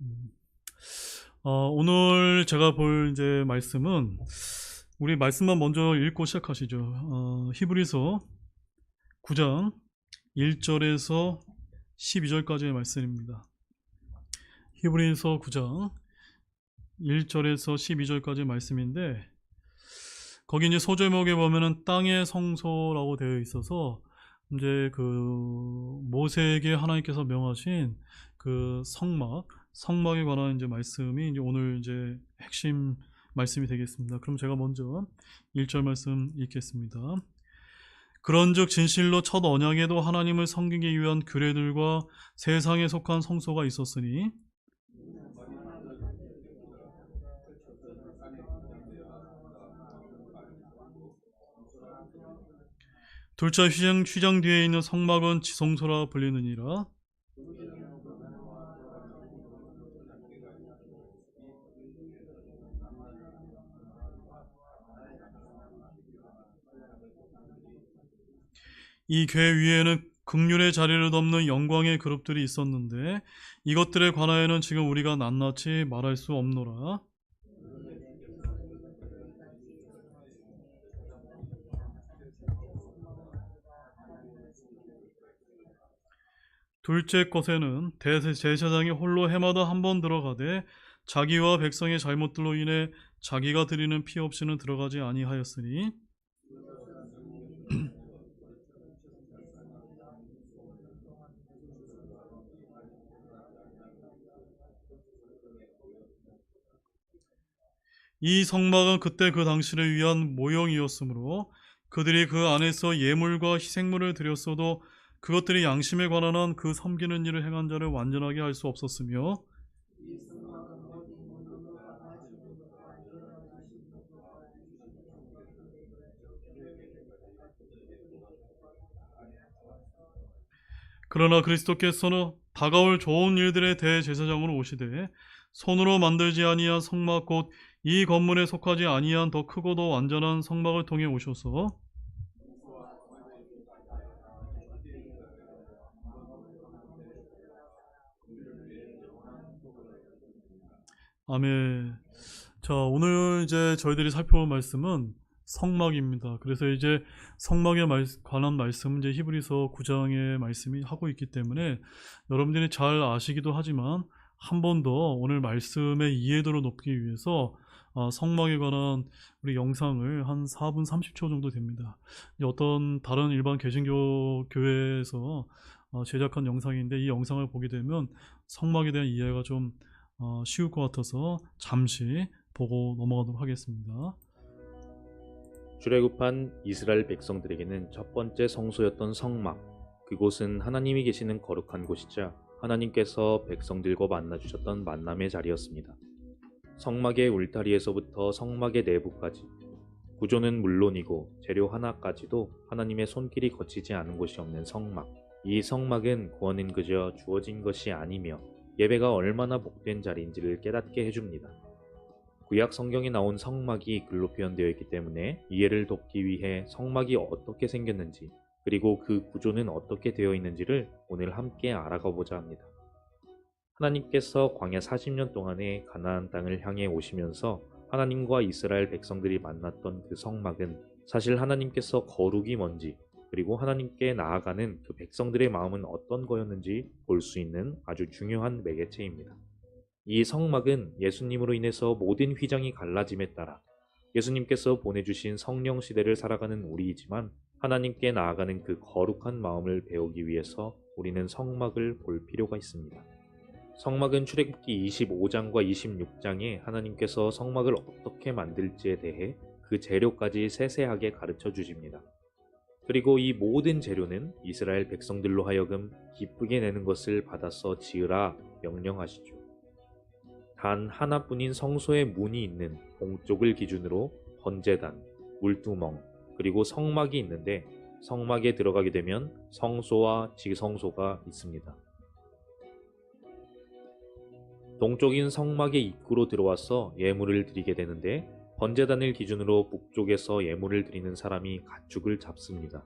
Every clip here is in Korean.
음. 오늘 제가 볼 이제 말씀은 우리 말씀만 먼저 읽고 시작하시죠. 히브리서 9장 1절에서 12절까지의 말씀입니다. 히브리서 9장 1절에서 12절까지 말씀인데 거기 이제 소제목에 보면은 땅의 성소라고 되어 있어서 이제 그 모세에게 하나님께서 명하신 그 성막에 관한 이제 말씀이 이제 오늘 이제 핵심 말씀이 되겠습니다. 그럼 제가 먼저 1절 말씀 읽겠습니다. 그런즉 진실로 첫 언약에도 하나님을 섬기기 위한 규례들과 세상에 속한 성소가 있었으니 둘째 휘장 뒤에 있는 성막은 지성소라 불리느니라. 이 궤 위에는 극률의 자리를 덮는 영광의 그룹들이 있었는데 이것들에 관하여는 지금 우리가 낱낱이 말할 수 없노라. 둘째 것에는 대제사장이 홀로 해마다 한 번 들어가되 자기와 백성의 잘못들로 인해 자기가 드리는 피 없이는 들어가지 아니하였으니 이 성막은 그때 그 당시를 위한 모형이었으므로 그들이 그 안에서 예물과 희생물을 드렸어도 그것들이 양심에 관한 한 그 섬기는 일을 행한 자를 완전하게 할 수 없었으며 그러나 그리스도께서는 다가올 좋은 일들의 대제사장으로 오시되 손으로 만들지 아니한 성막 곧 이 건물에 속하지 아니한 더 크고도 완전한 성막을 통해 오셔서 아멘. 자, 오늘 이제 저희들이 살펴볼 말씀은 성막입니다. 그래서 이제 성막에 관한 말씀은 이제 히브리서 9장의 말씀이 하고 있기 때문에 여러분들이 잘 아시기도 하지만 한 번 더 오늘 말씀의 이해도를 높이기 위해서 성막에 관한 우리 영상을 한 4분 30초 정도 됩니다. 어떤 다른 일반 개신교 교회에서 제작한 영상인데 이 영상을 보게 되면 성막에 대한 이해가 좀 쉬울 것 같아서 잠시 보고 넘어가도록 하겠습니다. 출애굽한 이스라엘 백성들에게는 첫 번째 성소였던 성막, 그곳은 하나님이 계시는 거룩한 곳이자 하나님께서 백성들과 만나 주셨던 만남의 자리였습니다. 성막의 울타리에서부터 성막의 내부까지, 구조는 물론이고 재료 하나까지도 하나님의 손길이 거치지 않은 곳이 없는 성막. 이 성막은 구원은 그저 주어진 것이 아니며 예배가 얼마나 복된 자리인지를 깨닫게 해줍니다. 구약 성경에 나온 성막이 글로 표현되어 있기 때문에 이해를 돕기 위해 성막이 어떻게 생겼는지 그리고 그 구조는 어떻게 되어 있는지를 오늘 함께 알아가 보자 합니다. 하나님께서 광야 40년 동안의 가나안 땅을 향해 오시면서 하나님과 이스라엘 백성들이 만났던 그 성막은 사실 하나님께서 거룩이 뭔지 그리고 하나님께 나아가는 그 백성들의 마음은 어떤 거였는지 볼 수 있는 아주 중요한 매개체입니다. 이 성막은 예수님으로 인해서 모든 휘장이 갈라짐에 따라 예수님께서 보내주신 성령 시대를 살아가는 우리이지만 하나님께 나아가는 그 거룩한 마음을 배우기 위해서 우리는 성막을 볼 필요가 있습니다. 성막은 출애굽기 25장과 26장에 하나님께서 성막을 어떻게 만들지에 대해 그 재료까지 세세하게 가르쳐 주십니다. 그리고 이 모든 재료는 이스라엘 백성들로 하여금 기쁘게 내는 것을 받아서 지으라 명령하시죠. 단 하나뿐인 성소의 문이 있는 동쪽을 기준으로 번제단, 물두멍, 그리고 성막이 있는데 성막에 들어가게 되면 성소와 지성소가 있습니다. 동쪽인 성막의 입구로 들어와서 예물을 드리게 되는데 번제단을 기준으로 북쪽에서 예물을 드리는 사람이 가축을 잡습니다.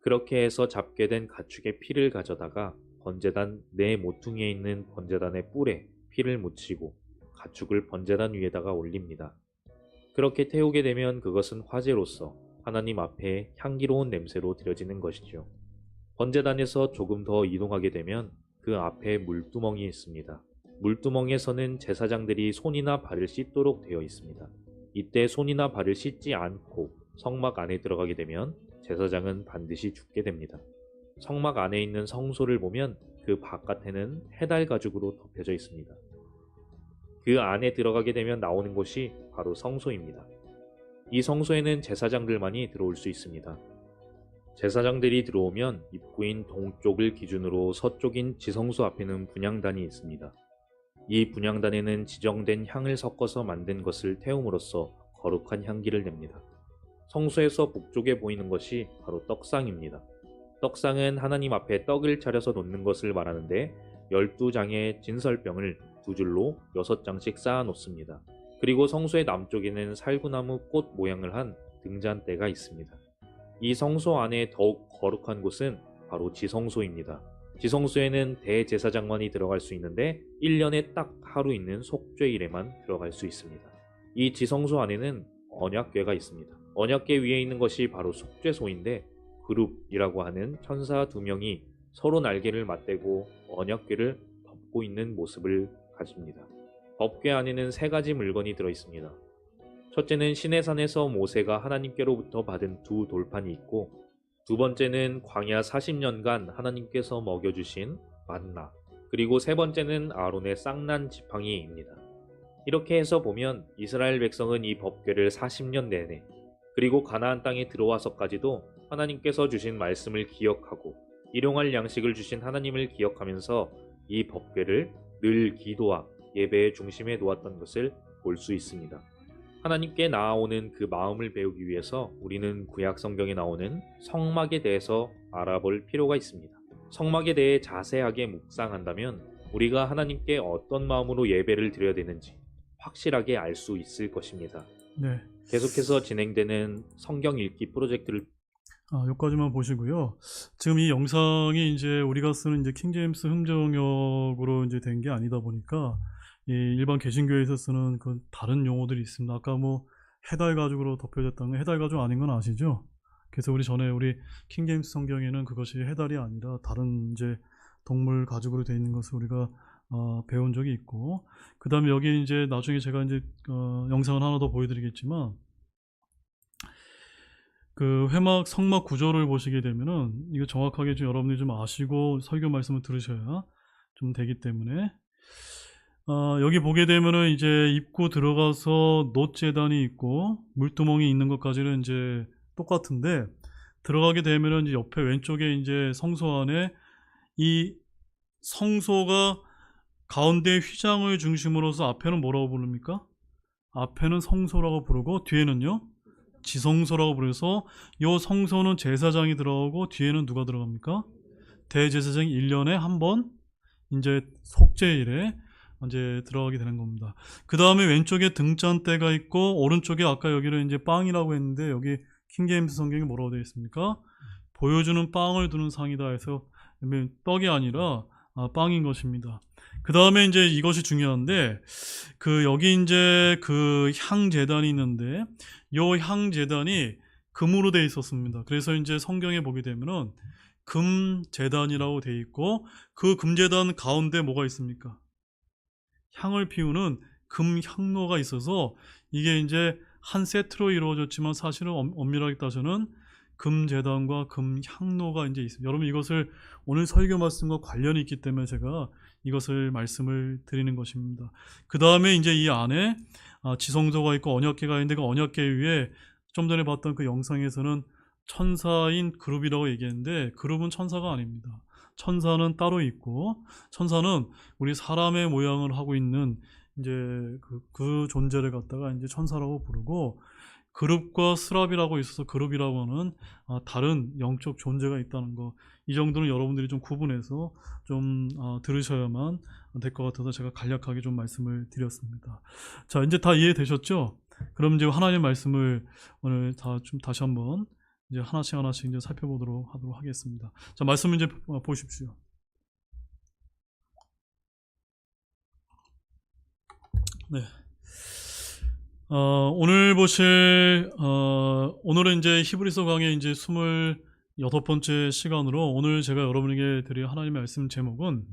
그렇게 해서 잡게 된 가축의 피를 가져다가 번제단 네 모퉁이에 있는 번제단의 뿔에 피를 묻히고 가축을 번제단 위에다가 올립니다. 그렇게 태우게 되면 그것은 화제로서 하나님 앞에 향기로운 냄새로 드려지는 것이죠. 번제단에서 조금 더 이동하게 되면 그 앞에 물두멍이 있습니다. 물두멍에서는 제사장들이 손이나 발을 씻도록 되어 있습니다. 이때 손이나 발을 씻지 않고 성막 안에 들어가게 되면 제사장은 반드시 죽게 됩니다. 성막 안에 있는 성소를 보면 그 바깥에는 해달 가죽으로 덮여져 있습니다. 그 안에 들어가게 되면 나오는 곳이 바로 성소입니다. 이 성소에는 제사장들만이 들어올 수 있습니다. 제사장들이 들어오면 입구인 동쪽을 기준으로 서쪽인 지성소 앞에는 분향단이 있습니다. 이 분향단에는 지정된 향을 섞어서 만든 것을 태움으로써 거룩한 향기를 냅니다. 성소에서 북쪽에 보이는 것이 바로 떡상입니다. 떡상은 하나님 앞에 떡을 차려서 놓는 것을 말하는데 12장의 진설병을 두 줄로 6장씩 쌓아 놓습니다. 그리고 성소의 남쪽에는 살구나무 꽃 모양을 한 등잔대가 있습니다. 이 성소 안에 더욱 거룩한 곳은 바로 지성소입니다. 지성소에는 대제사장만이 들어갈 수 있는데 1년에 딱 하루 있는 속죄일에만 들어갈 수 있습니다. 이 지성소 안에는 언약궤가 있습니다. 언약궤 위에 있는 것이 바로 속죄소인데 그룹이라고 하는 천사 2명이 서로 날개를 맞대고 언약궤를 덮고 있는 모습을 가집니다. 법궤 안에는 3가지 물건이 들어있습니다. 첫째는 시내산에서 모세가 하나님께로부터 받은 2 돌판이 있고, 두 번째는 광야 40년간 하나님께서 먹여주신 만나, 그리고 세 번째는 아론의 쌍난 지팡이입니다. 이렇게 해서 보면 이스라엘 백성은 이 법궤를 40년 내내, 그리고 가나안 땅에 들어와서까지도 하나님께서 주신 말씀을 기억하고 일용할 양식을 주신 하나님을 기억하면서 이 법궤를 늘 기도와 예배의 중심에 놓았던 것을 볼 수 있습니다. 하나님께 나아오는 그 마음을 배우기 위해서 우리는 구약 성경에 나오는 성막에 대해서 알아볼 필요가 있습니다. 성막에 대해 자세하게 묵상한다면 우리가 하나님께 어떤 마음으로 예배를 드려야 되는지 확실하게 알 수 있을 것입니다. 네. 계속해서 진행되는 성경 읽기 프로젝트를 여기까지만 보시고요. 지금 이 영상이 이제 우리가 쓰는 이제 킹제임스 흥정역으로 이제 된 게 아니다 보니까 이 일반 개신교에서 쓰는 그 다른 용어들이 있습니다. 아까 뭐 해달 가죽으로 덮여졌다는 건 해달 가죽 아닌 건 아시죠? 그래서 우리 전에 우리 킹제임스 성경에는 그것이 해달이 아니라 다른 이제 동물 가죽으로 되어 있는 것을 우리가 배운 적이 있고, 그 다음에 여기 이제 나중에 제가 이제 영상을 하나 더 보여드리겠지만, 그 회막 성막 구조를 보시게 되면은 이거 정확하게 좀 여러분들이 좀 아시고 설교 말씀을 들으셔야 좀 되기 때문에, 여기 보게 되면은 이제 입구 들어가서 놋재단이 있고 물두멍이 있는 것까지는 이제 똑같은데, 들어가게 되면은 이제 옆에 왼쪽에 이제 성소 안에 이 성소가 가운데 휘장을 중심으로서 앞에는 뭐라고 부릅니까? 앞에는 성소라고 부르고 뒤에는요 지성소라고 부르서, 이 성소는 제사장이 들어가고 뒤에는 누가 들어갑니까? 대제사장이 1년에 한 번 이제 속죄일에 이제 들어가게 되는 겁니다. 그 다음에 왼쪽에 등잔대가 있고 오른쪽에 아까 여기를 이제 빵이라고 했는데 여기 킹제임스 성경에 뭐라고 되어 있습니까? 보여주는 빵을 두는 상이다 해서 떡이 아니라 빵인 것입니다. 그 다음에 이제 이것이 중요한데, 그 여기 이제 그 향 제단이 있는데 요 향 제단이 금으로 되어 있었습니다. 그래서 이제 성경에 보게 되면은 금 제단이라고 되어 있고, 그 금 제단 가운데 뭐가 있습니까? 향을 피우는 금 향로가 있어서 이게 이제 한 세트로 이루어졌지만 사실은 엄밀하게 따져는 금 제단과 금 향로가 이제 있습니다. 여러분 이것을 오늘 설교 말씀과 관련이 있기 때문에 제가 이것을 말씀을 드리는 것입니다. 그 다음에 이제 이 안에 지성소가 있고 언약궤가 있는데, 그 언약궤 위에 좀 전에 봤던 그 영상에서는 천사인 그룹이라고 얘기했는데 그룹은 천사가 아닙니다. 천사는 따로 있고, 천사는 우리 사람의 모양을 하고 있는 이제 그 존재를 갖다가 이제 천사라고 부르고, 그룹과 스랍이라고 있어서 그룹이라고 하는 다른 영적 존재가 있다는 거, 이 정도는 여러분들이 좀 구분해서 좀 들으셔야만 될 것 같아서 제가 간략하게 좀 말씀을 드렸습니다. 자, 이제 다 이해되셨죠? 그럼 이제 하나님 말씀을 오늘 좀 다시 한번 이제 하나씩 이제 살펴보도록 하도록 하겠습니다. 자, 말씀 이제 보십시오. 네. 오늘은 이제 히브리서 강의 이제 26번째 시간으로 오늘 제가 여러분에게 드릴 하나님의 말씀 제목은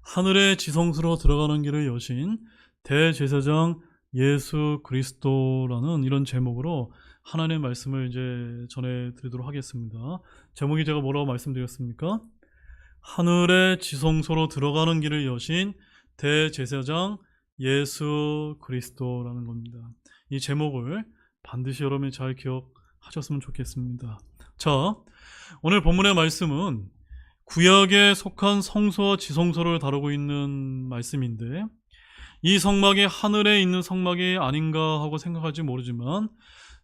하늘의 지성소로 들어가는 길을 여신 대제사장 예수 그리스도라는 이런 제목으로 하나님의 말씀을 이제 전해드리도록 하겠습니다. 제목이 제가 뭐라고 말씀드렸습니까? 하늘의 지성소로 들어가는 길을 여신 대제사장 예수 그리스도라는 겁니다. 이 제목을 반드시 여러분이 잘 기억하셨으면 좋겠습니다. 자, 오늘 본문의 말씀은 구약에 속한 성소와 지성소를 다루고 있는 말씀인데 이 성막이 하늘에 있는 성막이 아닌가 하고 생각할지 모르지만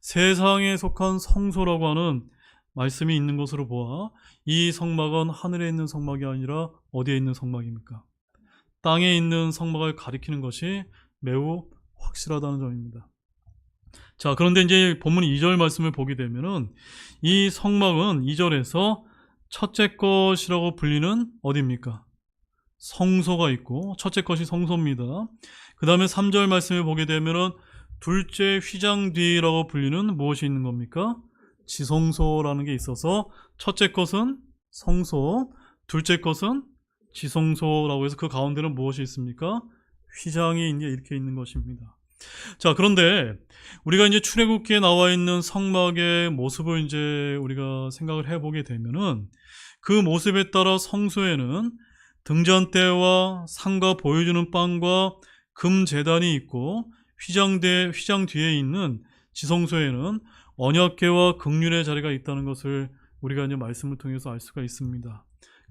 세상에 속한 성소라고 하는 말씀이 있는 것으로 보아 이 성막은 하늘에 있는 성막이 아니라 어디에 있는 성막입니까? 땅에 있는 성막을 가리키는 것이 매우 확실하다는 점입니다. 자, 그런데 이제 본문 2절 말씀을 보게 되면은 이 성막은 2절에서 첫째 것이라고 불리는 어디입니까? 성소가 있고 첫째 것이 성소입니다. 그 다음에 3절 말씀을 보게 되면은 둘째 휘장 뒤라고 불리는 무엇이 있는 겁니까? 지성소라는 게 있어서 첫째 것은 성소, 둘째 것은 지성소라고 해서 그 가운데는 무엇이 있습니까? 휘장이 이제 이렇게 있는 것입니다. 자, 그런데 우리가 이제 출애굽기에 나와 있는 성막의 모습을 이제 우리가 생각을 해보게 되면은 그 모습에 따라 성소에는 등잔대와 상과 보여주는 빵과 금 제단이 있고 휘장 뒤에 있는 지성소에는 언약궤와 긍휼의 자리가 있다는 것을 우리가 이제 말씀을 통해서 알 수가 있습니다.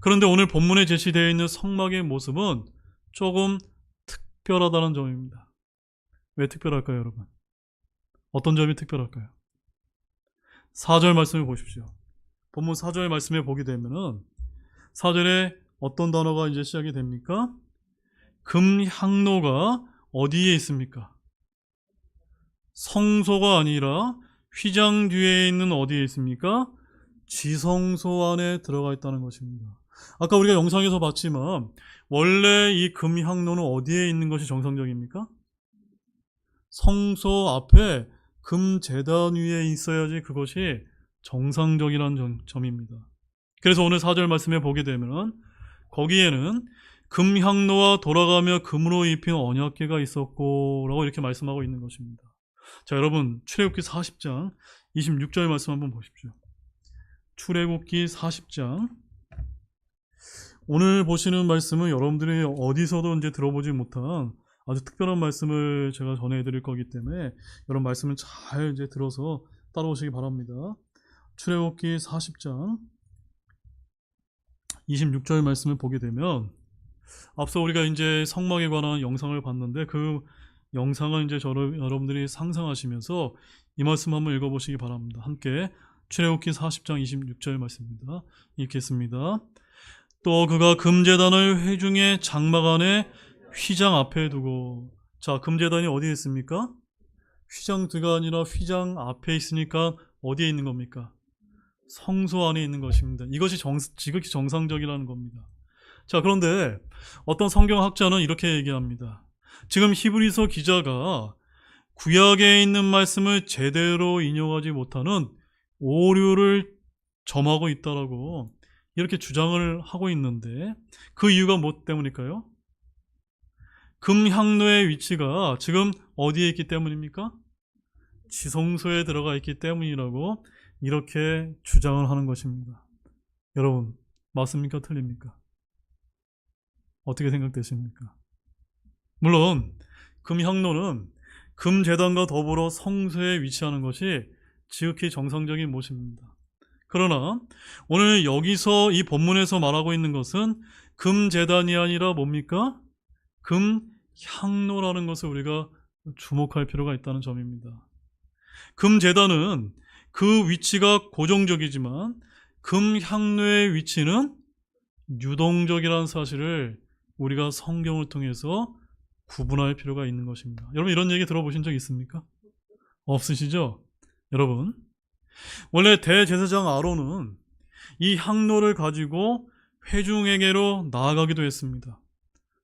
그런데 오늘 본문에 제시되어 있는 성막의 모습은 조금 특별하다는 점입니다. 왜 특별할까요, 여러분? 어떤 점이 특별할까요? 4절 말씀을 보십시오. 본문 4절 말씀에 보게 되면은 4절에 어떤 단어가 이제 시작이 됩니까? 금향로가 어디에 있습니까? 성소가 아니라 휘장 뒤에 있는 어디에 있습니까? 지성소 안에 들어가 있다는 것입니다. 아까 우리가 영상에서 봤지만 원래 이 금향로는 어디에 있는 것이 정상적입니까? 성소 앞에 금제단 위에 있어야지 그것이 정상적이라는 점입니다. 그래서 오늘 4절 말씀에 보게 되면 거기에는 금향로와 돌아가며 금으로 입힌 언약궤가 있었고 라고 이렇게 말씀하고 있는 것입니다. 자, 여러분 출애굽기 40장 26절 말씀 한번 보십시오. 출애굽기 40장 오늘 보시는 말씀은 여러분들이 어디서도 이제 들어보지 못한 아주 특별한 말씀을 제가 전해드릴 거기 때문에 여러분 말씀을 잘 이제 들어서 따라오시기 바랍니다. 출애굽기 40장 26절 말씀을 보게 되면 앞서 우리가 이제 성막에 관한 영상을 봤는데 그 영상을 이제 여러분들이 상상하시면서 이 말씀 한번 읽어보시기 바랍니다. 함께 출애굽기 40장 26절 말씀입니다. 읽겠습니다. 또 그가 금제단을 회중의 장막 안에 휘장 앞에 두고, 자, 금제단이 어디에 있습니까? 휘장 뒤가 아니라 휘장 앞에 있으니까 어디에 있는 겁니까? 성소 안에 있는 것입니다. 이것이 지극히 정상적이라는 겁니다. 자, 그런데 어떤 성경학자는 이렇게 얘기합니다. 지금 히브리서 기자가 구약에 있는 말씀을 제대로 인용하지 못하는 오류를 점하고 있다라고 이렇게 주장을 하고 있는데 그 이유가 무엇 때문일까요? 금향로의 위치가 지금 어디에 있기 때문입니까? 지성소에 들어가 있기 때문이라고 이렇게 주장을 하는 것입니다. 여러분, 맞습니까? 틀립니까? 어떻게 생각되십니까? 물론 금향로는 금제단과 더불어 성소에 위치하는 것이 지극히 정상적인 모습입니다. 그러나 오늘 여기서 이 본문에서 말하고 있는 것은 금제단이 아니라 뭡니까? 금향로라는 것을 우리가 주목할 필요가 있다는 점입니다. 금제단은 그 위치가 고정적이지만 금향로의 위치는 유동적이라는 사실을 우리가 성경을 통해서 구분할 필요가 있는 것입니다. 여러분 이런 얘기 들어보신 적 있습니까? 없으시죠? 여러분 원래 대제사장 아론은 이 향로를 가지고 회중에게로 나아가기도 했습니다.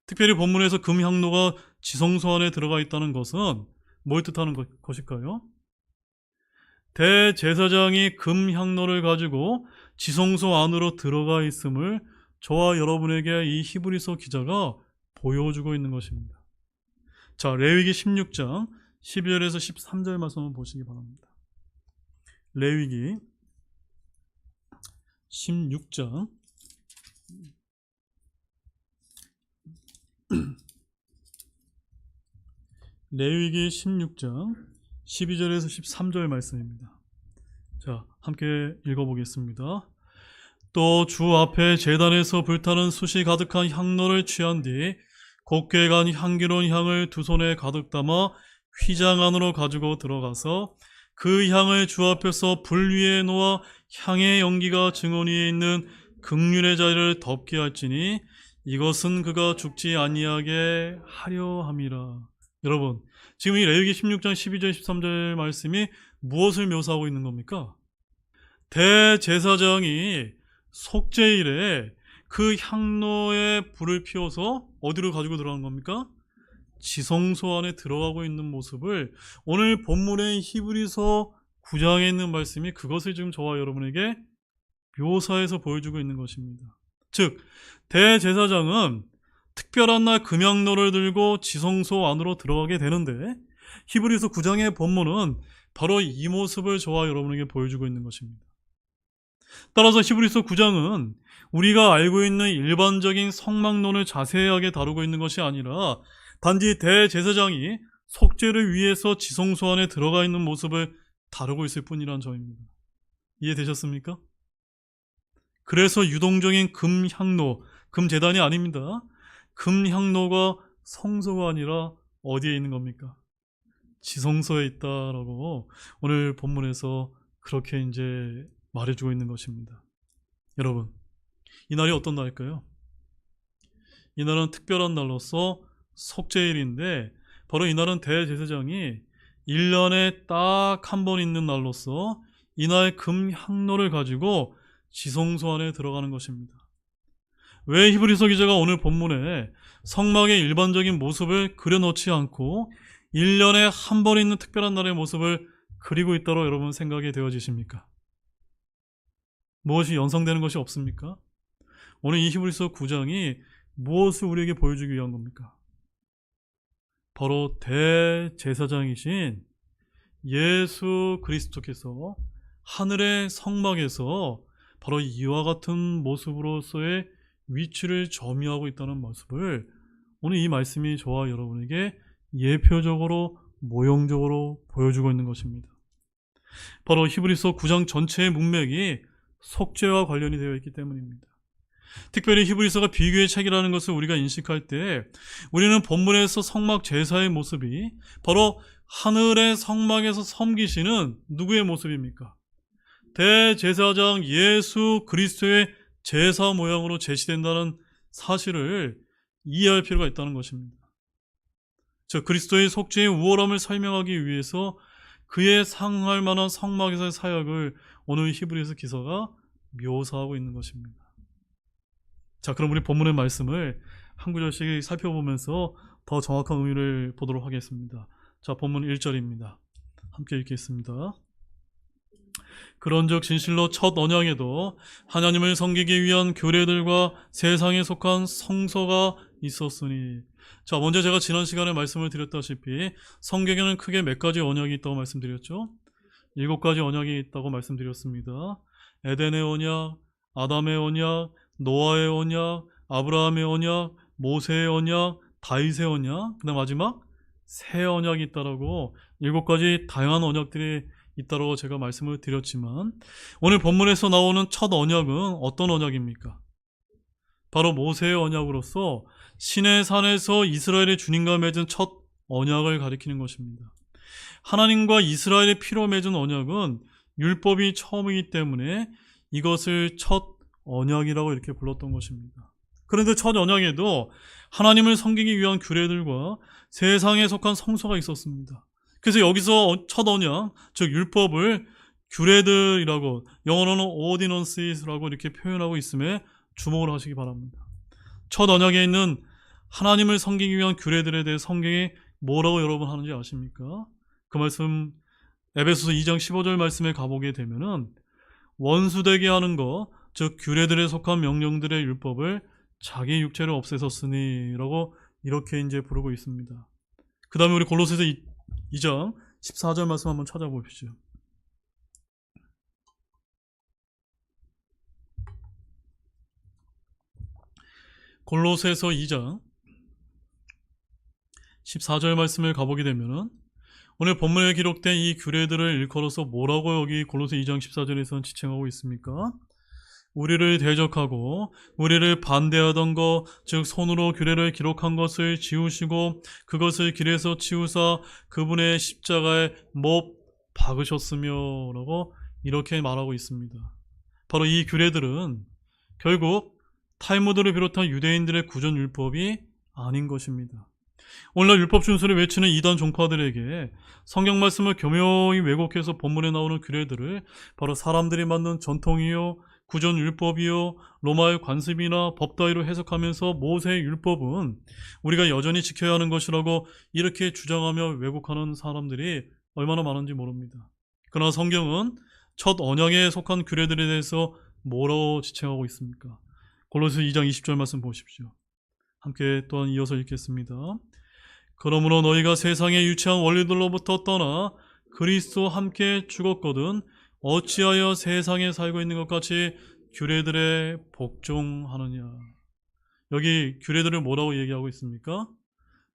특별히 본문에서 금향로가 지성소 안에 들어가 있다는 것은 뭘 뜻하는 것일까요? 대제사장이 금 향로를 가지고 지성소 안으로 들어가 있음을 저와 여러분에게 이 히브리서 기자가 보여주고 있는 것입니다. 자, 레위기 16장 12절에서 13절 말씀을 보시기 바랍니다. 레위기 16장 레위기 16장 12절에서 13절 말씀입니다. 자, 함께 읽어보겠습니다. 또 주 앞에 제단에서 불타는 숯이 가득한 향로를 취한 뒤 곱게 간 향기로운 향을 두 손에 가득 담아 휘장 안으로 가지고 들어가서 그 향을 주 앞에서 불 위에 놓아 향의 연기가 증언 위에 있는 긍휼의 자리를 덮게 할지니 이것은 그가 죽지 아니하게 하려 함이라. 여러분, 지금 이 레위기 16장 12절 13절 말씀이 무엇을 묘사하고 있는 겁니까? 대제사장이 속죄일에 그 향로에 불을 피워서 어디로 가지고 들어가는 겁니까? 지성소 안에 들어가고 있는 모습을 오늘 본문의 히브리서 9장에 있는 말씀이 그것을 지금 저와 여러분에게 묘사해서 보여주고 있는 것입니다. 즉, 대제사장은 특별한 날 금향로를 들고 지성소 안으로 들어가게 되는데 히브리서 9장의 본문은 바로 이 모습을 저와 여러분에게 보여주고 있는 것입니다. 따라서 히브리서 9장은 우리가 알고 있는 일반적인 성막론을 자세하게 다루고 있는 것이 아니라 단지 대제사장이 속죄를 위해서 지성소 안에 들어가 있는 모습을 다루고 있을 뿐이란 점입니다. 이해되셨습니까? 그래서 유동적인 금향로, 금제단이 아닙니다. 금향로가 성소가 아니라 어디에 있는 겁니까? 지성소에 있다라고 오늘 본문에서 그렇게 이제 말해주고 있는 것입니다. 여러분, 이 날이 어떤 날일까요? 이 날은 특별한 날로서 속죄일인데 바로 이 날은 대제사장이 1년에 딱 한 번 있는 날로서 이날 금향로를 가지고 지성소 안에 들어가는 것입니다. 왜 히브리서 기자가 오늘 본문에 성막의 일반적인 모습을 그려놓지 않고 1년에 한 번 있는 특별한 날의 모습을 그리고 있다고 여러분 생각이 되어지십니까? 무엇이 연상되는 것이 없습니까? 오늘 이 히브리서 9장이 무엇을 우리에게 보여주기 위한 겁니까? 바로 대제사장이신 예수 그리스도께서 하늘의 성막에서 바로 이와 같은 모습으로서의 위치를 점유하고 있다는 모습을 오늘 이 말씀이 저와 여러분에게 예표적으로 모형적으로 보여주고 있는 것입니다. 바로 히브리서 9장 전체의 문맥이 속죄와 관련이 되어 있기 때문입니다. 특별히 히브리서가 비교의 책이라는 것을 우리가 인식할 때 우리는 본문에서 성막 제사의 모습이 바로 하늘의 성막에서 섬기시는 누구의 모습입니까? 대제사장 예수 그리스도의 제사 모양으로 제시된다는 사실을 이해할 필요가 있다는 것입니다. 즉, 그리스도의 속죄의 우월함을 설명하기 위해서 그에 상응할 만한 성막에서의 사역을 오늘 히브리서 기서가 묘사하고 있는 것입니다. 자, 그럼 우리 본문의 말씀을 한 구절씩 살펴보면서 더 정확한 의미를 보도록 하겠습니다. 자, 본문 1절입니다. 함께 읽겠습니다. 그런즉 진실로 첫 언약에도 하나님을 섬기기 위한 규례들과 세상에 속한 성소가 있었으니. 자, 먼저 제가 지난 시간에 말씀을 드렸다시피 성경에는 크게 몇 가지 언약이 있다고 말씀드렸죠. 7가지 언약이 있다고 말씀드렸습니다. 에덴의 언약, 아담의 언약, 노아의 언약, 아브라함의 언약, 모세의 언약, 다윗의 언약, 그다음 마지막 새 언약이 있다라고 7가지 다양한 언약들이 있다고 제가 말씀을 드렸지만 오늘 본문에서 나오는 첫 언약은 어떤 언약입니까? 바로 모세의 언약으로서 시내 산에서 이스라엘의 주님과 맺은 첫 언약을 가리키는 것입니다. 하나님과 이스라엘의 피로 맺은 언약은 율법이 처음이기 때문에 이것을 첫 언약이라고 이렇게 불렀던 것입니다. 그런데 첫 언약에도 하나님을 섬기기 위한 규례들과 세상에 속한 성소가 있었습니다. 그래서 여기서 첫 언약, 즉 율법을 규례들이라고, 영어로는 ordinances라고 이렇게 표현하고 있음에 주목을 하시기 바랍니다. 첫 언약에 있는 하나님을 섬기기 위한 규례들에 대해 성경이 뭐라고 여러분 하는지 아십니까? 그 말씀 에베소서 2장 15절 말씀에 가보게 되면은 원수되게 하는 것, 즉 규례들에 속한 명령들의 율법을 자기 육체를 없애셨으니라고 이렇게 이제 부르고 있습니다. 그 다음에 우리 골로새서 2장 14절 말씀 한번 찾아보십시오. 골로새서 2장 14절 말씀을 가보게 되면은 오늘 본문에 기록된 이 규례들을 일컬어서 뭐라고 여기 골로새 2장 14절에서는 지칭하고 있습니까? 우리를 대적하고 우리를 반대하던 것, 즉 손으로 규례를 기록한 것을 지우시고 그것을 길에서 치우사 그분의 십자가에 못 박으셨으며 라고 이렇게 말하고 있습니다. 바로 이 규례들은 결국 탈무드를 비롯한 유대인들의 구전율법이 아닌 것입니다. 오늘날 율법 준수를 외치는 이단 종파들에게 성경 말씀을 교묘히 왜곡해서 본문에 나오는 규례들을 바로 사람들이 만든 전통이요, 구전율법이요, 로마의 관습이나 법 따위로 해석하면서 모세의 율법은 우리가 여전히 지켜야 하는 것이라고 이렇게 주장하며 왜곡하는 사람들이 얼마나 많은지 모릅니다. 그러나 성경은 첫 언약에 속한 규례들에 대해서 뭐라고 지칭하고 있습니까? 골로새 2장 20절 말씀 보십시오. 함께 또한 이어서 읽겠습니다. 그러므로 너희가 세상에 유치한 원리들로부터 떠나 그리스도와 함께 죽었거든 어찌하여 세상에 살고 있는 것 같이 규례들에 복종하느냐. 여기 규례들을 뭐라고 얘기하고 있습니까?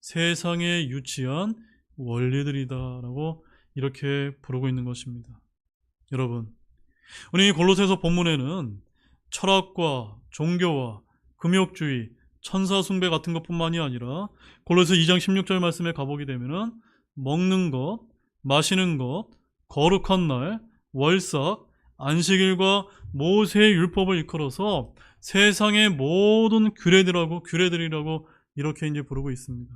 세상에 유치한 원리들이다 라고 이렇게 부르고 있는 것입니다. 여러분, 우리 골로새서 본문에는 철학과 종교와 금욕주의, 천사 숭배 같은 것뿐만이 아니라 골로새 2장 16절 말씀에 가보게 되면은 먹는 것, 마시는 것, 거룩한 날, 월삭, 안식일과 모세의 율법을 일컬어서 세상의 모든 규례들이라고 이렇게 이제 부르고 있습니다.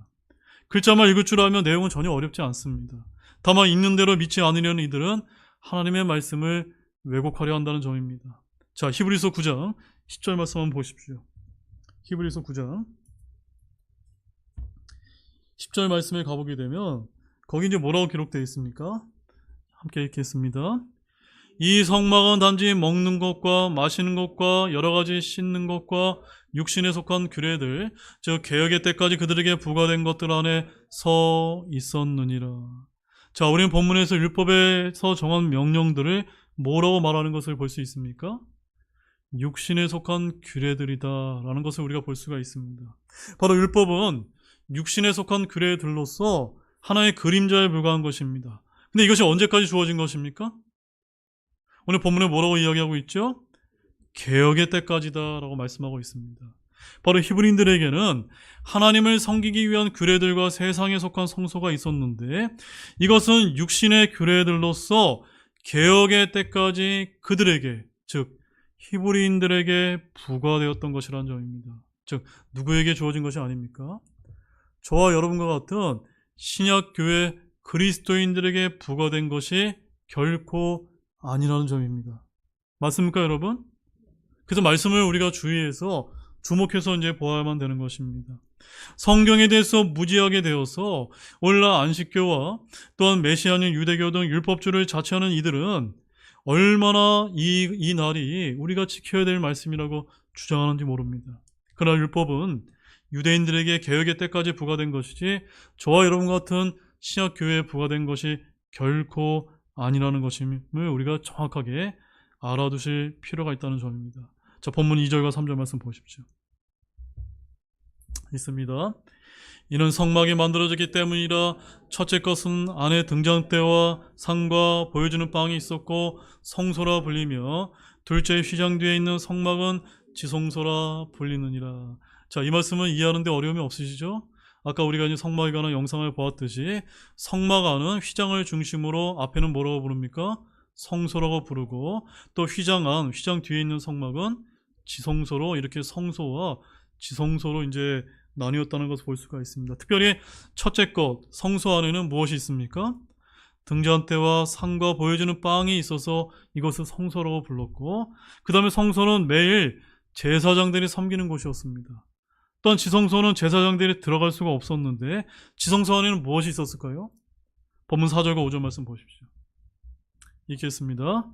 글자만 읽을 줄 알면 내용은 전혀 어렵지 않습니다. 다만 있는 대로 믿지 않으려는 이들은 하나님의 말씀을 왜곡하려 한다는 점입니다. 자, 히브리서 9장 10절 말씀 한번 보십시오. 히브리서 9장 10절 말씀에 가보게 되면 거기 이제 뭐라고 기록되어 있습니까? 함께 읽겠습니다. 이 성막은 단지 먹는 것과 마시는 것과 여러 가지 씻는 것과 육신에 속한 규례들, 즉 개혁의 때까지 그들에게 부과된 것들 안에 서 있었느니라. 자, 우리는 본문에서 율법에서 정한 명령들을 뭐라고 말하는 것을 볼 수 있습니까? 육신에 속한 규례들이다라는 것을 우리가 볼 수가 있습니다. 바로 율법은 육신에 속한 규례들로서 하나의 그림자에 불과한 것입니다. 근데 이것이 언제까지 주어진 것입니까? 오늘 본문에 뭐라고 이야기하고 있죠? 개혁의 때까지다라고 말씀하고 있습니다. 바로 히브리인들에게는 하나님을 섬기기 위한 규례들과 세상에 속한 성소가 있었는데 이것은 육신의 규례들로서 개혁의 때까지 그들에게, 즉 히브리인들에게 부과되었던 것이라는 점입니다. 즉 누구에게 주어진 것이 아닙니까? 저와 여러분과 같은 신약교회 그리스도인들에게 부과된 것이 결코 아니라는 점입니다. 맞습니까, 여러분? 그래서 말씀을 우리가 주의해서 주목해서 이제 보아야만 되는 것입니다. 성경에 대해서 무지하게 되어서 오늘날 안식교와 또한 메시아인 유대교 등 율법주를 자처하는 이들은 얼마나 이 날이 우리가 지켜야 될 말씀이라고 주장하는지 모릅니다. 그러나 율법은 유대인들에게 개혁의 때까지 부과된 것이지 저와 여러분 같은 신약교회에 부과된 것이 결코 아니라는 것임을 우리가 정확하게 알아두실 필요가 있다는 점입니다. 자, 본문 2절과 3절 말씀 보십시오. 있습니다. 이는 성막이 만들어졌기 때문이라 첫째 것은 안에 등잔대와 상과 보여주는 빵이 있었고 성소라 불리며 둘째 휘장 뒤에 있는 성막은 지성소라 불리느니라. 자, 이 말씀은 이해하는데 어려움이 없으시죠? 아까 우리가 이제 성막에 관한 영상을 보았듯이 성막 안은 휘장을 중심으로 앞에는 뭐라고 부릅니까? 성소라고 부르고 또 휘장 뒤에 있는 성막은 지성소로 이렇게 성소와 지성소로 이제 나뉘었다는 것을 볼 수가 있습니다. 특별히 첫째 것, 성소 안에는 무엇이 있습니까? 등잔대와 상과 보여주는 빵이 있어서 이것을 성소라고 불렀고 그 다음에 성소는 매일 제사장들이 섬기는 곳이었습니다. 또한 지성소는 제사장들이 들어갈 수가 없었는데 지성소 안에는 무엇이 있었을까요? 본문 4절과 5절 말씀 보십시오. 읽겠습니다.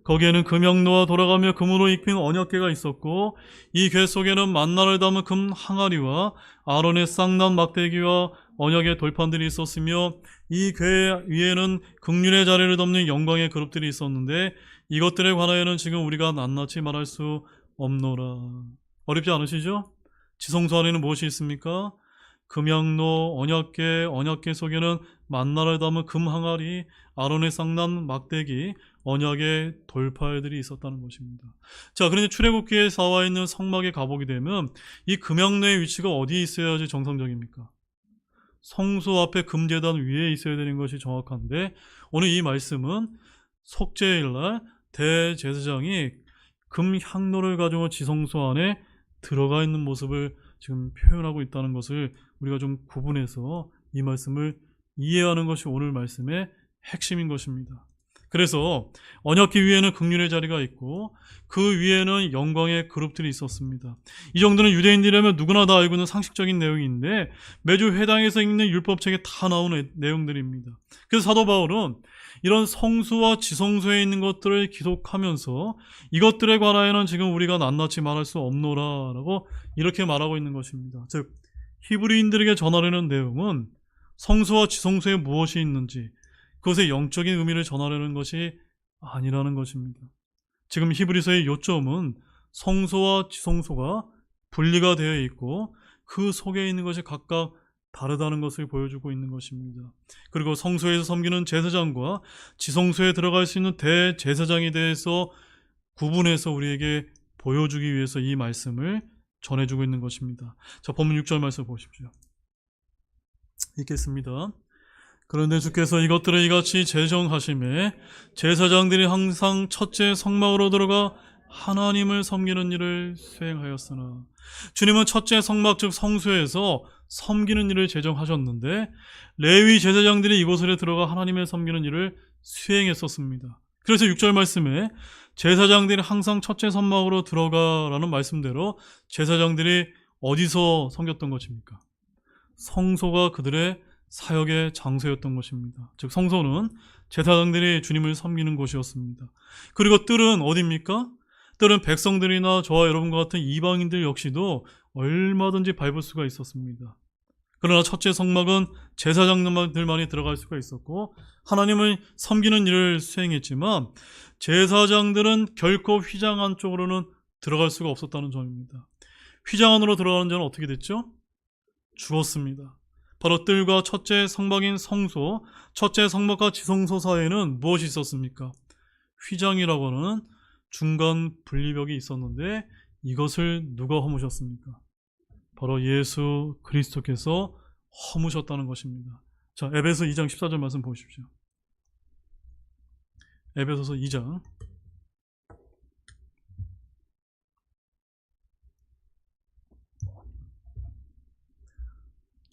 거기에는 금영로와 돌아가며 금으로 입힌 언약궤가 있었고 이 궤 속에는 만나를 담은 금 항아리와 아론의 쌍난 막대기와 언약의 돌판들이 있었으며 이 궤 위에는 긍휼의 자리를 덮는 영광의 그룹들이 있었는데 이것들에 관하여는 지금 우리가 낱낱이 말할 수 없노라. 어렵지 않으시죠? 지성소 안에는 무엇이 있습니까? 금양로, 언약궤 속에는 만나를 담은 금 항아리, 아론의 쌍난 막대기, 언약의 돌팔들이 있었다는 것입니다. 자, 그런데 출애굽기에 나와 있는 성막에 가보게 되면 이 금양로의 위치가 어디에 있어야지 정상적입니까? 성소 앞에 금제단 위에 있어야 되는 것이 정확한데 오늘 이 말씀은 속죄일날 대제사장이 금 향로를 가지고 지성소 안에 들어가 있는 모습을 지금 표현하고 있다는 것을 우리가 좀 구분해서 이 말씀을 이해하는 것이 오늘 말씀의 핵심인 것입니다. 그래서 언약궤 위에는 긍휼의 자리가 있고 그 위에는 영광의 그룹들이 있었습니다. 이 정도는 유대인들이라면 누구나 다 알고 있는 상식적인 내용인데 매주 회당에서 읽는 율법책에 다 나오는 내용들입니다. 그래서 사도 바울은 이런 성수와 지성소에 있는 것들을 기록하면서 이것들에 관하여는 지금 우리가 낱낱이 말할 수 없노라라고 이렇게 말하고 있는 것입니다. 즉 히브리인들에게 전하려는 내용은 성수와 지성소에 무엇이 있는지 그것의 영적인 의미를 전하려는 것이 아니라는 것입니다. 지금 히브리서의 요점은 성소와 지성소가 분리가 되어 있고 그 속에 있는 것이 각각 다르다는 것을 보여주고 있는 것입니다. 그리고 성소에서 섬기는 제사장과 지성소에 들어갈 수 있는 대제사장에 대해서 구분해서 우리에게 보여주기 위해서 이 말씀을 전해주고 있는 것입니다. 자, 본문 6절 말씀 보십시오. 읽겠습니다. 그런데 주께서 이것들을 이같이 제정하심에 제사장들이 항상 첫째 성막으로 들어가 하나님을 섬기는 일을 수행하였으나 주님은 첫째 성막 즉 성소에서 섬기는 일을 제정하셨는데 레위 제사장들이 이곳으로 들어가 하나님을 섬기는 일을 수행했었습니다. 그래서 6절 말씀에 제사장들이 항상 첫째 성막으로 들어가라는 말씀대로 제사장들이 어디서 섬겼던 것입니까? 성소가 그들의 사역의 장소였던 것입니다. 즉 성소는 제사장들이 주님을 섬기는 곳이었습니다. 그리고 뜰은 어디입니까? 뜰은 백성들이나 저와 여러분과 같은 이방인들 역시도 얼마든지 밟을 수가 있었습니다. 그러나 첫째 성막은 제사장들만이 들어갈 수가 있었고 하나님을 섬기는 일을 수행했지만 제사장들은 결코 휘장 안쪽으로는 들어갈 수가 없었다는 점입니다. 휘장 안으로 들어가는 자는 어떻게 됐죠? 죽었습니다. 바로 뜰과 첫째 성막인 성소, 첫째 성막과 지성소 사이에는 무엇이 있었습니까? 휘장이라고 하는 중간 분리벽이 있었는데 이것을 누가 허무셨습니까? 바로 예수 그리스도께서 허무셨다는 것입니다. 자, 에베소 2장 14절 말씀 보십시오. 에베소서 2장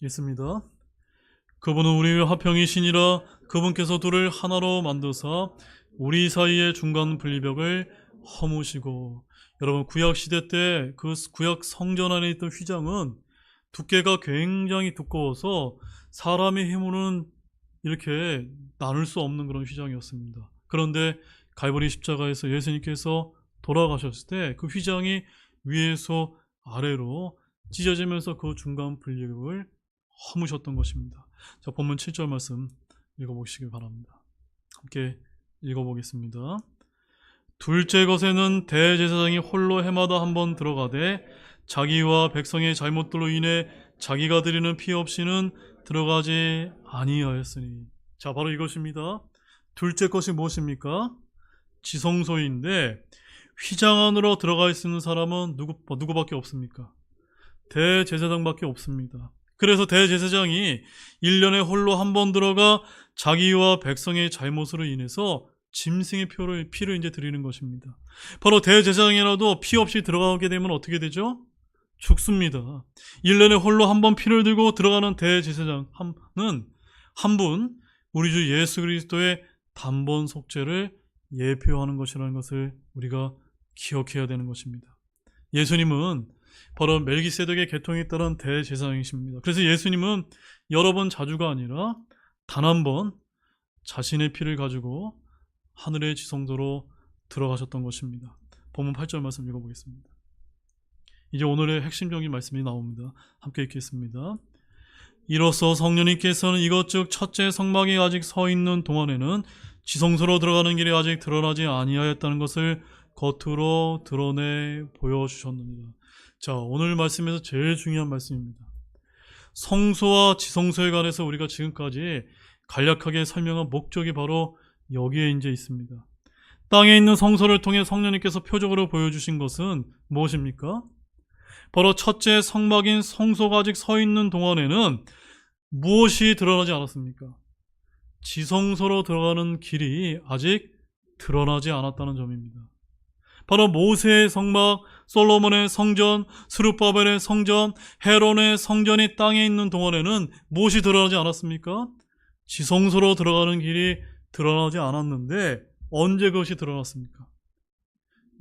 있습니다. 그분은 우리의 화평이시니라. 그분께서 둘을 하나로 만드사 우리 사이의 중간 분리벽을 허무시고. 여러분 구약 시대 때 그 구약 성전 안에 있던 휘장은 두께가 굉장히 두꺼워서 사람의 힘으로는 이렇게 나눌 수 없는 그런 휘장이었습니다. 그런데 갈보리 십자가에서 예수님께서 돌아가셨을 때 그 휘장이 위에서 아래로 찢어지면서 그 중간 분리벽을 허무셨던 것입니다. 자, 본문 7절 말씀 읽어보시길 바랍니다. 함께 읽어보겠습니다. 둘째 것에는 대제사장이 홀로 해마다 한 번 들어가되 자기와 백성의 잘못들로 인해 자기가 드리는 피 없이는 들어가지 아니하였으니. 자, 바로 이것입니다. 둘째 것이 무엇입니까? 지성소인데 휘장 안으로 들어갈 수 있는 사람은 누구밖에 없습니까? 대제사장밖에 없습니다. 그래서 대제사장이 1년에 홀로 한 번 들어가 자기와 백성의 잘못으로 인해서 짐승의 피를 이제 드리는 것입니다. 바로 대제사장이라도 피 없이 들어가게 되면 어떻게 되죠? 죽습니다. 1년에 홀로 한 번 피를 들고 들어가는 대제사장은 한 분, 우리 주 예수 그리스도의 단번 속죄를 예표하는 것이라는 것을 우리가 기억해야 되는 것입니다. 예수님은 바로 멜기세덱의 계통에 따른 대제사장이십니다. 그래서 예수님은 여러 번 자주가 아니라 단 한 번 자신의 피를 가지고 하늘의 지성소로 들어가셨던 것입니다. 본문 8절 말씀 읽어보겠습니다. 이제 오늘의 핵심적인 말씀이 나옵니다. 함께 읽겠습니다. 이로써 성령님께서는 이것 즉 첫째 성막이 아직 서 있는 동안에는 지성소로 들어가는 길이 아직 드러나지 아니하였다는 것을 겉으로 드러내 보여주셨느니라. 자, 오늘 말씀에서 제일 중요한 말씀입니다. 성소와 지성소에 관해서 우리가 지금까지 간략하게 설명한 목적이 바로 여기에 이제 있습니다. 땅에 있는 성소를 통해 성령님께서 표적으로 보여주신 것은 무엇입니까? 바로 첫째 성막인 성소가 아직 서 있는 동안에는 무엇이 드러나지 않았습니까? 지성소로 들어가는 길이 아직 드러나지 않았다는 점입니다. 바로 모세의 성막, 솔로몬의 성전, 스룹바벨의 성전, 헤론의 성전이 땅에 있는 동안에는 무엇이 드러나지 않았습니까? 지성소로 들어가는 길이 드러나지 않았는데 언제 그것이 드러났습니까?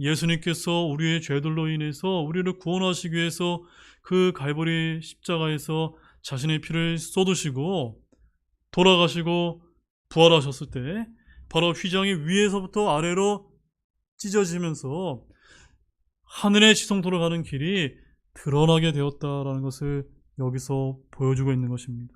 예수님께서 우리의 죄들로 인해서 우리를 구원하시기 위해서 그 갈보리 십자가에서 자신의 피를 쏟으시고 돌아가시고 부활하셨을 때 바로 휘장이 위에서부터 아래로 찢어지면서 하늘의 지성소로 가는 길이 드러나게 되었다라는 것을 여기서 보여주고 있는 것입니다.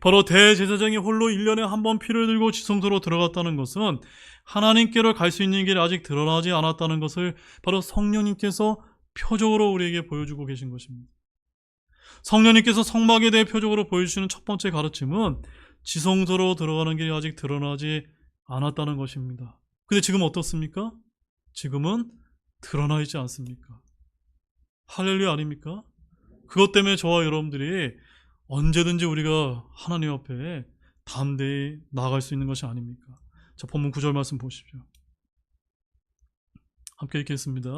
바로 대제사장이 홀로 1년에 한 번 피를 들고 지성소로 들어갔다는 것은 하나님께로 갈 수 있는 길이 아직 드러나지 않았다는 것을 바로 성령님께서 표적으로 우리에게 보여주고 계신 것입니다. 성령님께서 성막에 대해 표적으로 보여주시는 첫 번째 가르침은 지성소로 들어가는 길이 아직 드러나지 않았다는 것입니다. 근데 지금 어떻습니까? 지금은 드러나 있지 않습니까? 할렐루야 아닙니까? 그것 때문에 저와 여러분들이 언제든지 우리가 하나님 앞에 담대히 나아갈 수 있는 것이 아닙니까? 자, 본문 9절 말씀 보십시오. 함께 읽겠습니다.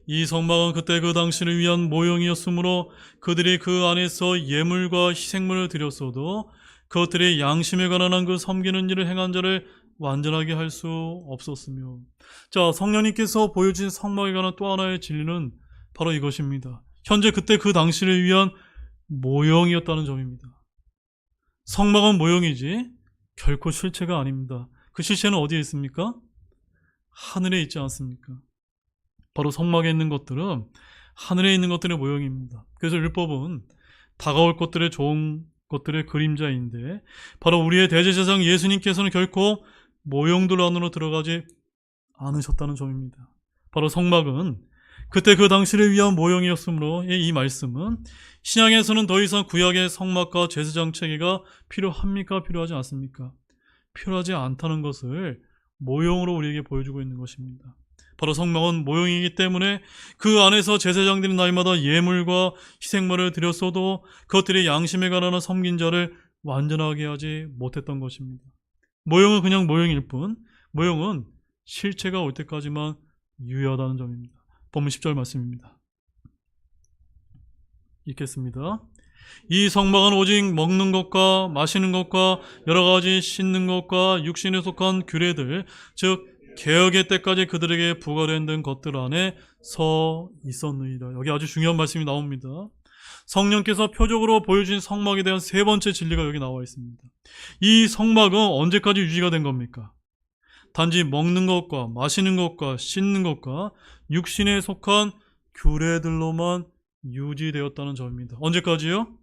이 성막은 그때 그 당시를 위한 모형이었으므로 그들이 그 안에서 예물과 희생물을 드렸어도 그것들이 양심에 관한 한 그 섬기는 일을 행한 자를 완전하게 할 수 없었으며. 자, 성령님께서 보여주신 성막에 관한 또 하나의 진리는 바로 이것입니다. 현재 그때 그 당시를 위한 모형이었다는 점입니다. 성막은 모형이지 결코 실체가 아닙니다. 그 실체는 어디에 있습니까? 하늘에 있지 않습니까? 바로 성막에 있는 것들은 하늘에 있는 것들의 모형입니다. 그래서 율법은 다가올 것들의 좋은 것들의 그림자인데 바로 우리의 대제사장 예수님께서는 결코 모형들 안으로 들어가지 않으셨다는 점입니다. 바로 성막은 그때 그 당시를 위한 모형이었으므로 이 말씀은 신약에서는 더 이상 구약의 성막과 제사장 체계가 필요합니까? 필요하지 않습니까? 필요하지 않다는 것을 모형으로 우리에게 보여주고 있는 것입니다. 바로 성막은 모형이기 때문에 그 안에서 제사장들이 날마다 예물과 희생물을 드렸어도 그것들이 양심에 관한 섬긴 자를 완전하게 하지 못했던 것입니다. 모형은 그냥 모형일 뿐 모형은 실체가 올 때까지만 유효하다는 점입니다. 본문 10절 말씀입니다. 읽겠습니다. 이 성막은 오직 먹는 것과 마시는 것과 여러 가지 씻는 것과 육신에 속한 규례들 즉 개혁의 때까지 그들에게 부과된 것들 안에 서 있었느니라. 여기 아주 중요한 말씀이 나옵니다. 성령께서 표적으로 보여주신 성막에 대한 세 번째 진리가 여기 나와 있습니다. 이 성막은 언제까지 유지가 된 겁니까? 단지 먹는 것과 마시는 것과 씻는 것과 육신에 속한 규례들로만 유지되었다는 점입니다. 언제까지요?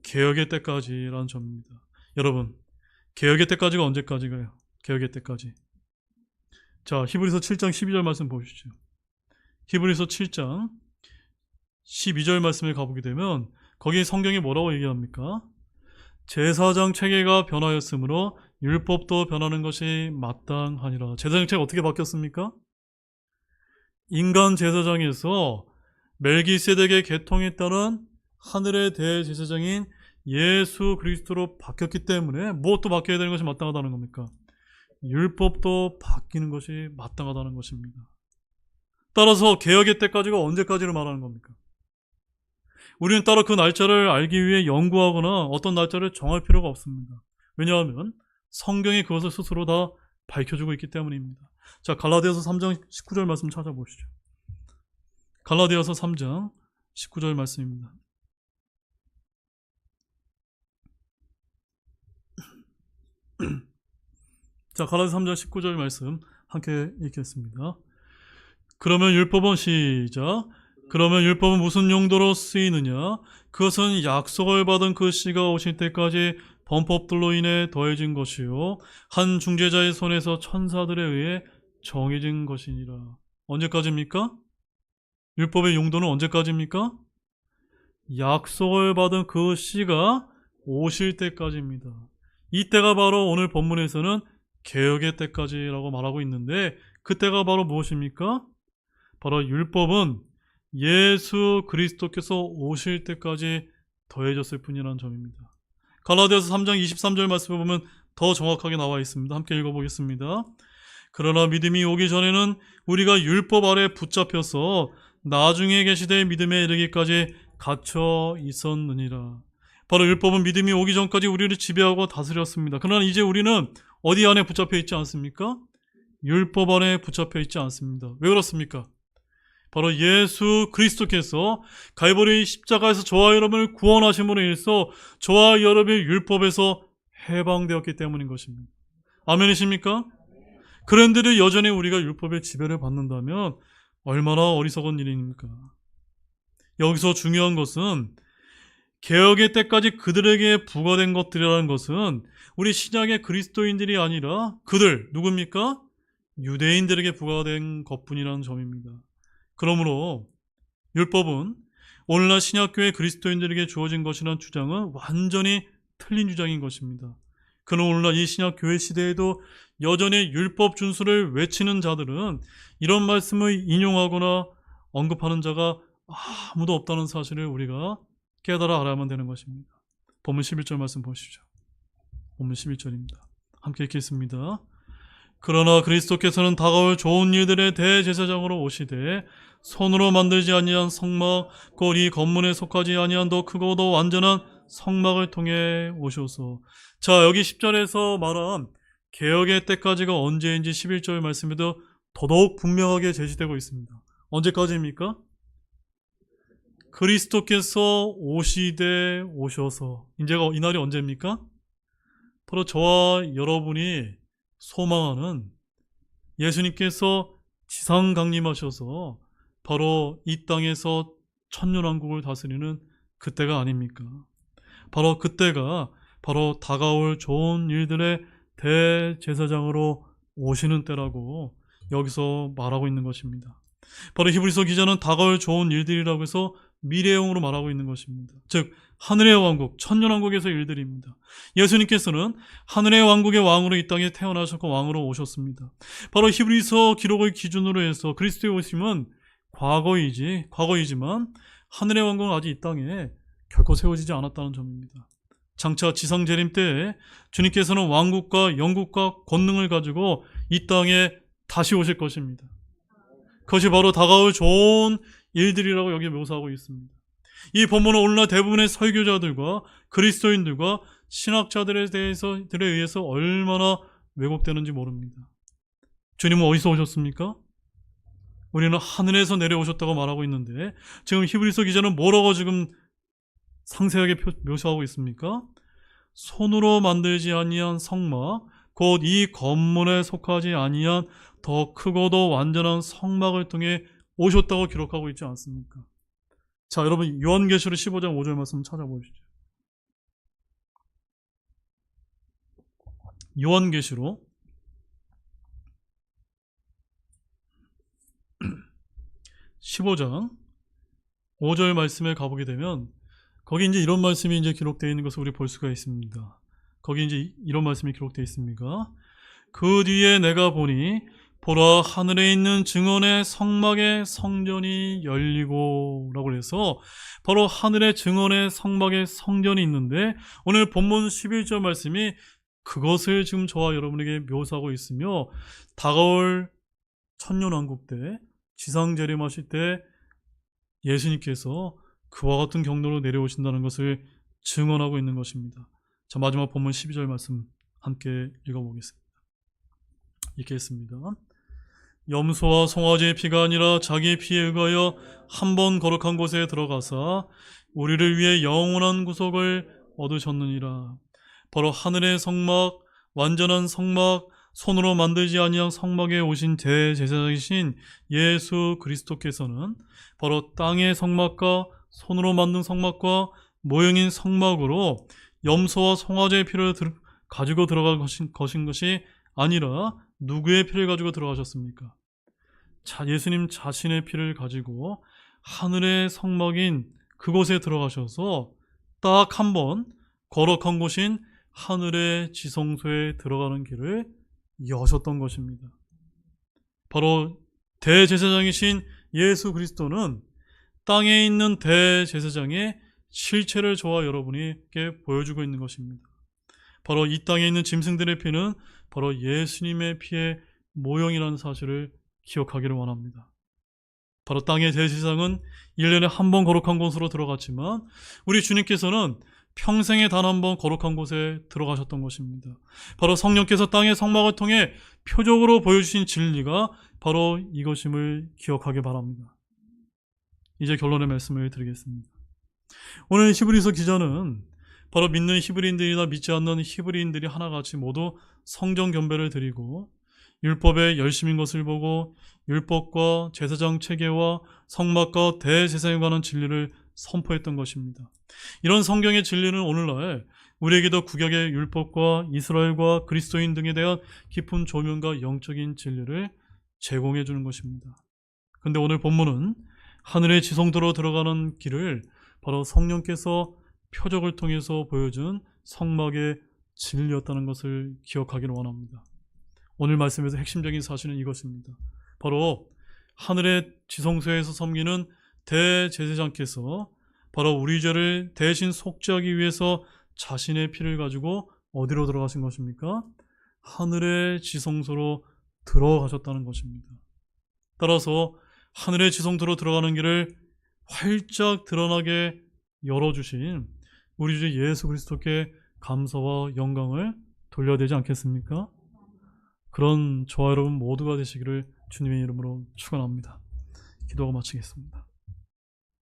개혁의 때까지라는 점입니다. 여러분, 개혁의 때까지가 언제까지가요? 개혁의 때까지. 자, 히브리서 7장 12절 말씀 보시죠. 히브리서 7장 12절 말씀에 가보게 되면 거기 성경이 뭐라고 얘기합니까? 제사장 체계가 변하였으므로 율법도 변하는 것이 마땅하니라. 제사장 체계가 어떻게 바뀌었습니까? 인간 제사장에서 멜기세덱의 계통에 따른 하늘의 대제사장인 예수 그리스도로 바뀌었기 때문에 무엇도 바뀌어야 되는 것이 마땅하다는 겁니까? 율법도 바뀌는 것이 마땅하다는 것입니다. 따라서 개혁의 때까지가 언제까지를 말하는 겁니까? 우리는 따로 그 날짜를 알기 위해 연구하거나 어떤 날짜를 정할 필요가 없습니다. 왜냐하면 성경이 그것을 스스로 다 밝혀주고 있기 때문입니다. 자, 갈라디아서 3장 19절 말씀 찾아보시죠. 갈라디아서 3장 19절 말씀입니다. 자, 갈라디아서 3장 19절 말씀 함께 읽겠습니다. 그러면 율법은 시작. 그러면 율법은 무슨 용도로 쓰이느냐? 그것은 약속을 받은 그 씨가 오실 때까지 범법들로 인해 더해진 것이요 한 중재자의 손에서 천사들에 의해 정해진 것이니라. 언제까지입니까? 율법의 용도는 언제까지입니까? 약속을 받은 그 씨가 오실 때까지입니다. 이때가 바로 오늘 본문에서는 개혁의 때까지라고 말하고 있는데, 그때가 바로 무엇입니까? 바로 율법은 예수 그리스도께서 오실 때까지 더해졌을 뿐이라는 점입니다. 갈라디아서 3장 23절 말씀을 보면 더 정확하게 나와 있습니다. 함께 읽어보겠습니다. 그러나 믿음이 오기 전에는 우리가 율법 아래 붙잡혀서 나중에 계시되 믿음에 이르기까지 갇혀 있었느니라. 바로 율법은 믿음이 오기 전까지 우리를 지배하고 다스렸습니다. 그러나 이제 우리는 어디 안에 붙잡혀 있지 않습니까? 율법 안에 붙잡혀 있지 않습니다. 왜 그렇습니까? 바로 예수 그리스도께서 갈보리 십자가에서 저와 여러분을 구원하심으로 인해서 저와 여러분이 율법에서 해방되었기 때문인 것입니다. 아멘이십니까? 그런데도 여전히 우리가 율법의 지배를 받는다면 얼마나 어리석은 일입니까? 여기서 중요한 것은 개혁의 때까지 그들에게 부과된 것들이라는 것은 우리 신약의 그리스도인들이 아니라 그들, 누굽니까? 유대인들에게 부과된 것뿐이라는 점입니다. 그러므로 율법은 오늘날 신약교회 그리스도인들에게 주어진 것이라는 주장은 완전히 틀린 주장인 것입니다. 그러나 오늘날 이 신약교회 시대에도 여전히 율법 준수를 외치는 자들은 이런 말씀을 인용하거나 언급하는 자가 아무도 없다는 사실을 우리가 깨달아 알아야만 되는 것입니다. 본문 11절 말씀 보시죠. 본문 11절입니다. 함께 읽겠습니다. 그러나 그리스도께서는 다가올 좋은 일들의 대제사장으로 오시되 손으로 만들지 아니한 성막 곧 이 건물에 속하지 아니한 더 크고 더 완전한 성막을 통해 오셔서. 자, 여기 10절에서 말한 개혁의 때까지가 언제인지 11절 말씀에도 더더욱 분명하게 제시되고 있습니다. 언제까지입니까? 그리스도께서 오시되 오셔서. 이제가 이 날이 언제입니까? 바로 저와 여러분이 소망하는 예수님께서 지상 강림하셔서 바로 이 땅에서 천년왕국을 다스리는 그때가 아닙니까? 바로 그때가 바로 다가올 좋은 일들의 대제사장으로 오시는 때라고 여기서 말하고 있는 것입니다. 바로 히브리서 기자는 다가올 좋은 일들이라고 해서 미래형으로 말하고 있는 것입니다. 즉 하늘의 왕국, 천년왕국에서 일들입니다. 예수님께서는 하늘의 왕국의 왕으로 이 땅에 태어나셨고 왕으로 오셨습니다. 바로 히브리서 기록을 기준으로 해서 그리스도의 오심은 과거이지만 하늘의 왕국은 아직 이 땅에 결코 세워지지 않았다는 점입니다. 장차 지상 재림 때에 주님께서는 왕국과 영국과 권능을 가지고 이 땅에 다시 오실 것입니다. 그것이 바로 다가올 좋은 일들이라고 여기 묘사하고 있습니다. 이 본문은 오늘날 대부분의 설교자들과 그리스도인들과 신학자들에 의해서 얼마나 왜곡되는지 모릅니다. 주님은 어디서 오셨습니까? 우리는 하늘에서 내려오셨다고 말하고 있는데 지금 히브리서 기자는 뭐라고 지금 상세하게 묘사하고 있습니까? 손으로 만들지 아니한 성막 곧 이 건물에 속하지 아니한 더 크고 더 완전한 성막을 통해 오셨다고 기록하고 있지 않습니까? 자, 여러분 요한계시록 15장 5절 말씀 찾아보시죠. 요한계시록 15장 5절 말씀에 가보게 되면 거기 이제 이런 말씀이 이제 기록되어 있는 것을 우리 볼 수가 있습니다. 거기 이제 이런 말씀이 기록되어 있습니다. 그 뒤에 내가 보니 보라 하늘에 있는 증언의 성막의 성전이 열리고 라고 해서 바로 하늘의 증언의 성막의 성전이 있는데 오늘 본문 11절 말씀이 그것을 지금 저와 여러분에게 묘사하고 있으며 다가올 천년왕국 때 지상 재림하실 때 예수님께서 그와 같은 경로로 내려오신다는 것을 증언하고 있는 것입니다. 자, 마지막 본문 12절 말씀 함께 읽어보겠습니다. 읽겠습니다. 염소와 송아지의 피가 아니라 자기의 피에 의하여 한 번 거룩한 곳에 들어가사 우리를 위해 영원한 구속을 얻으셨느니라. 바로 하늘의 성막, 완전한 성막, 손으로 만들지 아니한 성막에 오신 대제사장이신 예수 그리스도께서는 바로 땅의 성막과 손으로 만든 성막과 모형인 성막으로 염소와 송아지의 피를 가지고 들어간 것인 것이 아니라 누구의 피를 가지고 들어가셨습니까? 예수님 자신의 피를 가지고 하늘의 성막인 그곳에 들어가셔서 딱 한 번 거룩한 곳인 하늘의 지성소에 들어가는 길을 여셨던 것입니다. 바로 대제사장이신 예수 그리스도는 땅에 있는 대제사장의 실체를 저와 여러분에게 보여주고 있는 것입니다. 바로 이 땅에 있는 짐승들의 피는 바로 예수님의 피의 모형이라는 사실을 기억하기를 원합니다. 바로 땅의 대제사장은 1년에 한 번 거룩한 곳으로 들어갔지만 우리 주님께서는 평생에 단 한 번 거룩한 곳에 들어가셨던 것입니다. 바로 성령께서 땅의 성막을 통해 표적으로 보여주신 진리가 바로 이것임을 기억하기 바랍니다. 이제 결론의 말씀을 드리겠습니다. 오늘 히브리서 기자는 바로 믿는 히브리인들이나 믿지 않는 히브리인들이 하나같이 모두 성전 경배를 드리고 율법의 열심인 것을 보고 율법과 제사장 체계와 성막과 대제사장에 관한 진리를 선포했던 것입니다. 이런 성경의 진리는 오늘날 우리에게도 구약의 율법과 이스라엘과 그리스도인 등에 대한 깊은 조명과 영적인 진리를 제공해 주는 것입니다. 그런데 오늘 본문은 하늘의 지성도로 들어가는 길을 바로 성령께서 표적을 통해서 보여준 성막의 진리였다는 것을 기억하기를 원합니다. 오늘 말씀에서 핵심적인 사실은 이것입니다. 바로 하늘의 지성소에서 섬기는 대제사장께서 바로 우리 죄를 대신 속죄하기 위해서 자신의 피를 가지고 어디로 들어가신 것입니까? 하늘의 지성소로 들어가셨다는 것입니다. 따라서 하늘의 지성소로 들어가는 길을 활짝 드러나게 열어주신 우리 주 예수 그리스도께 감사와 영광을 돌려야 되지 않겠습니까? 그런 저와 여러분 모두가 되시기를 주님의 이름으로 축원합니다. 기도하고 마치겠습니다.